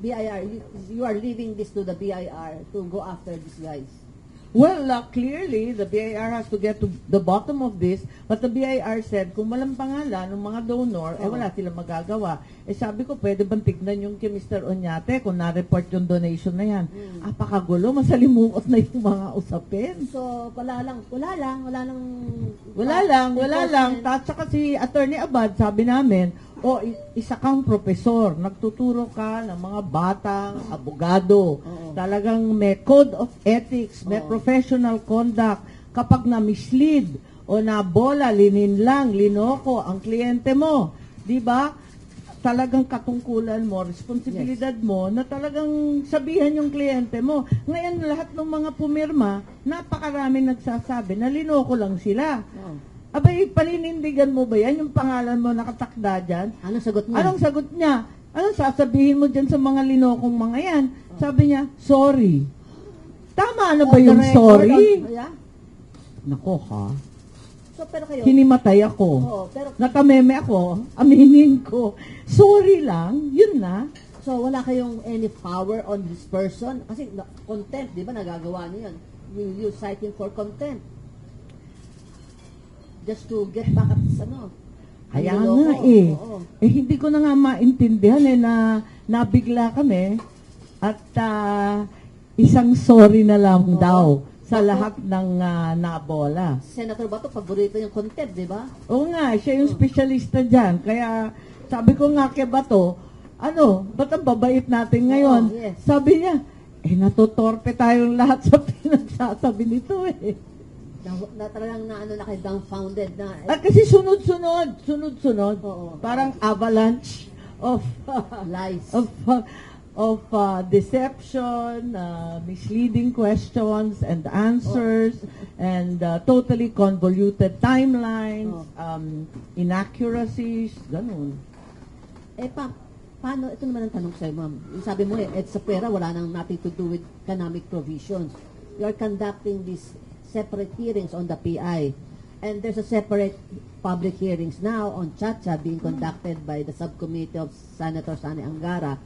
BIR, you are leaving this to the BIR to go after these guys? Well, clearly, the BIR has to get to the bottom of this, but the BIR said, kung walang pangalan ng mga donor, wala silang magagawa. Sabi ko, pwede bang tignan yung kay Mr. Oñate kung na-report yung donation na yan? Apakagulo, masalimuot na yung mga usapin. So, wala lang. At saka si Attorney Abad, sabi namin, isa kang profesor, nagtuturo ka ng mga batang abogado. Talagang may code of ethics, may professional conduct. Kapag na-mislead o nabola, lininlang, linoko ang kliyente mo, di ba? Talagang katungkulan mo, responsibilidad mo, na talagang sabihan yung kliyente mo. Ngayon, lahat ng mga pumirma, napakaraming nagsasabi na linoko lang sila. Abay, paninindigan mo ba yan? Yung pangalan mo nakatakda dyan? Anong sagot niya? Anong sagot niya? Anong sasabihin mo dyan sa mga linokong mga yan? Sabi niya, sorry. Tama na ba yung sorry? Nako ha. So, pero kayo, hinimatay ako. Natameme ako. Aminin ko. Sorry lang. Yun na. So, wala kayong any power on this person? Kasi contempt, di ba, nagagawa niyo yan. Will you cite him for contempt? Just to get back at Kaya nga hindi ko na nga maintindihan na nabigla kami at isang sorry na lang daw sa lahat ng nabola. Senator Bato, paborito yung contempt, di ba? Oo nga, siya yung specialista dyan. Kaya sabi ko nga kay Bato, ba't ang babait natin ngayon? Sabi niya, natutorpe tayong lahat sa pinagsasabi nito na talagang na kayo dumbfounded na. Kasi sunod-sunod. Parang avalanche of lies. Of deception, misleading questions and answers, and totally convoluted timelines, inaccuracies, ganun. Paano, ito naman ang tanong sa'yo, ma'am. Sabi mo sa pera, wala nang nothing to do with economic provisions. You are conducting these separate hearings on the PI. And there's a separate public hearings now on Chacha being conducted by the subcommittee of Senator Sani Angara.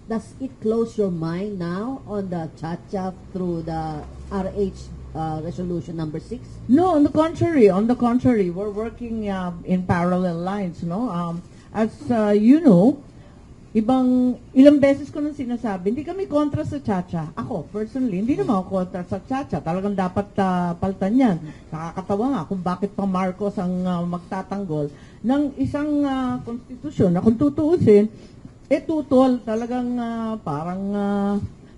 Does it close your mind now on the Chacha through the RH resolution number 6? No, on the contrary, we're working in parallel lines, no? As you know, ilang beses ko nang sinasabi, hindi kami kontra sa Chacha. Ako, personally, hindi naman ako kontra sa Chacha. Talagang dapat paltan yan. Nakakatawa nga kung bakit pa Marcos ang magtatanggol ng isang konstitusyon na kung tutuusin, tutol talagang parang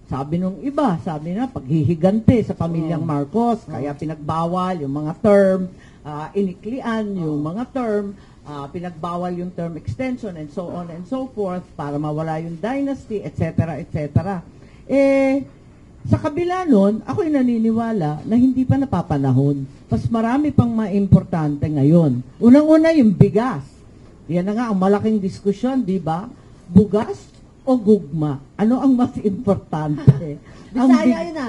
sabi nung iba, sabi na paghihigante sa pamilyang Marcos, kaya pinagbawal yung mga term, iniklian yung mga term, pinagbawal yung term extension and so on and so forth para mawala yung dynasty, etc., etc. Sa kabila nun, ako'y naniniwala na hindi pa napapanahon. Mas marami pang maimportante ngayon. Unang-una yung bigas. Yan na nga ang malaking diskusyon, di ba? Bugas o gugma? Ano ang mas importante? Bisaya yun na.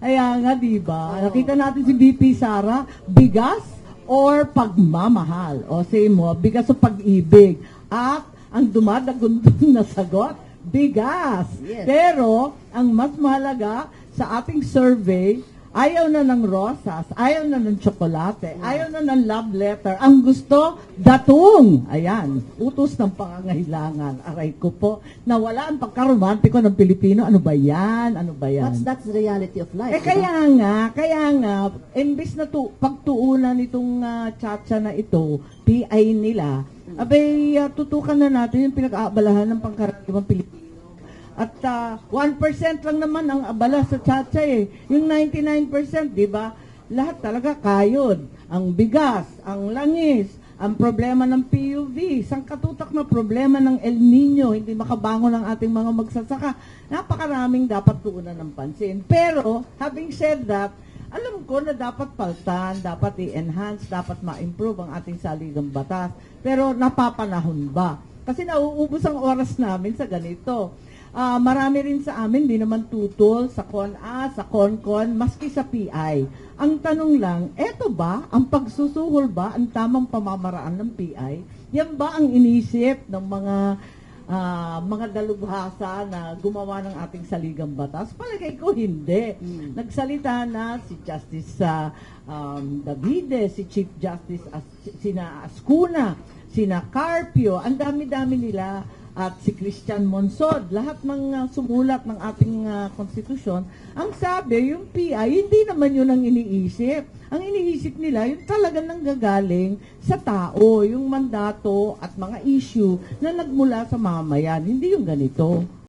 Kaya nga, di ba? Nakita natin si BP Sara, bigas or pagmamahal. O say mo, bigas o pag-ibig. At ang dumadagundong na sagot, bigas. Yes. Pero, ang mas mahalaga sa ating survey, ayaw na ng rosas, ayaw na ng tsokolate, ayaw na ng love letter. Ang gusto, datong. Ayan, utos ng pangangailangan. Aray ko po, nawala ang pagkaromantiko ng Pilipino. Ano ba yan? That's the reality of life. Kaya nga, imbis na pagtuunan itong Chacha na ito, PI nila, tutukan na natin yung pinag-aabalahan ng pangkaraniwang Pilipino. At 1% lang naman ang abala sa Chacha Yung 99%, di ba? Lahat talaga kayod. Ang bigas, ang langis, ang problema ng PUV, sangkatutak na problema ng El Nino, hindi makabangon ang ating mga magsasaka. Napakaraming dapat tuunan ng pansin. Pero, having said that, alam ko na dapat paltan, dapat i-enhance, dapat ma-improve ang ating saligang batas. Pero napapanahon ba? Kasi nauubos ang oras namin sa ganito. Marami rin sa amin, di naman tutol sa CONA, sa CONCON, maski sa PI. Ang tanong lang, eto ba, ang pagsusuhol ba, ang tamang pamamaraan ng PI? Yan ba ang inisip ng mga mga dalubhasa na gumawa ng ating saligang batas? Palagay ko hindi. Nagsalita na si Justice Davide, si Chief Justice sina Ascuna, sina Carpio, ang dami-dami nila, at si Christian Monsod, lahat ng sumulat ng ating konstitusyon, ang sabi, yung PI, hindi naman yun ang iniisip. Ang iniisip nila, yung talagang nanggagaling sa tao, yung mandato at mga issue na nagmula sa mamamayan. Hindi yung ganito.